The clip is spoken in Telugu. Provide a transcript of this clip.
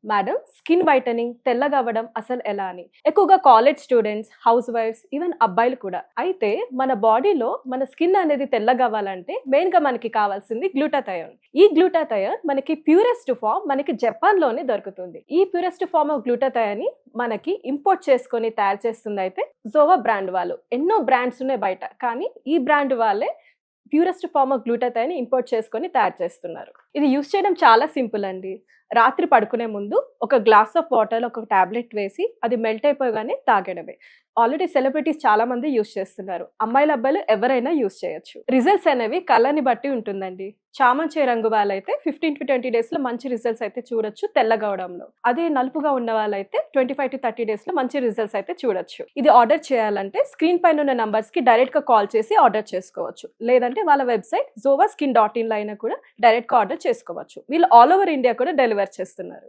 మేడం, స్కిన్ వైటనింగ్ తెల్లగా అవ్వడం అసలు ఎలా అని. ఎక్కువగా కాలేజ్ స్టూడెంట్స్, హౌస్ వైఫ్స్, ఈవెన్ అబ్బాయిలు కూడా. అయితే మన బాడీలో మన స్కిన్ అనేది తెల్లగా అవ్వాలంటే మెయిన్ గా మనకి కావాల్సింది గ్లూటాథయోన్. ఈ గ్లూటాథయోన్ మనకి ప్యూరెస్ట్ ఫామ్ మనకి జపాన్ లోనే దొరుకుతుంది. ఈ ప్యూరెస్ట్ ఫామ్ ఆఫ్ గ్లూటాథయోన్ ని మనకి ఇంపోర్ట్ చేసుకొని తయారు చేస్తుంది అయితే జోవా బ్రాండ్ వాళ్ళు. ఎన్నో బ్రాండ్స్ ఉన్నాయి బయట, కానీ ఈ బ్రాండ్ వాళ్ళే purest form of glutathione import చేసుకొని తయారు చేస్తున్నారు. ఇది యూస్ చేయడం చాలా సింపుల్ అండి. రాత్రి పడుకునే ముందు ఒక గ్లాస్ ఆఫ్ వాటర్ ఒక టాబ్లెట్ వేసి అది మెల్ట్ అయిపోగానే తాగడమే. ఆల్రెడీ సెలబ్రిటీస్ చాలా మంది యూస్ చేస్తున్నారు. అమ్మాయిలు అబ్బాయిలు ఎవరైనా యూస్ చేయొచ్చు. రిజల్ట్స్ అనేవి కలర్ని బట్టి ఉంటుందండి. చామంతి రంగు వాళ్ళైతే 15 to 20 డేస్ లో మంచి రిజల్ట్స్ అయితే చూడొచ్చు తెల్లగా అవడంలో. అదే నలుపుగా ఉన్న వాళ్ళైతే 25 to 30 డేస్ లో మంచి రిజల్ట్స్ అయితే చూడొచ్చు. ఇది ఆర్డర్ చేయాలంటే స్క్రీన్ పైన ఉన్న నంబర్స్ కి డైరెక్ట్ గా కాల్ చేసి ఆర్డర్ చేసుకోవచ్చు. లేదంటే వాళ్ళ వెబ్సైట్ zovaskin.in లో అయినా కూడా డైరెక్ట్ గా ఆర్డర్ చేసుకోవచ్చు. వీళ్ళు ఆల్ ఓవర్ ఇండియా కూడా డెలివర్ చేస్తున్నారు.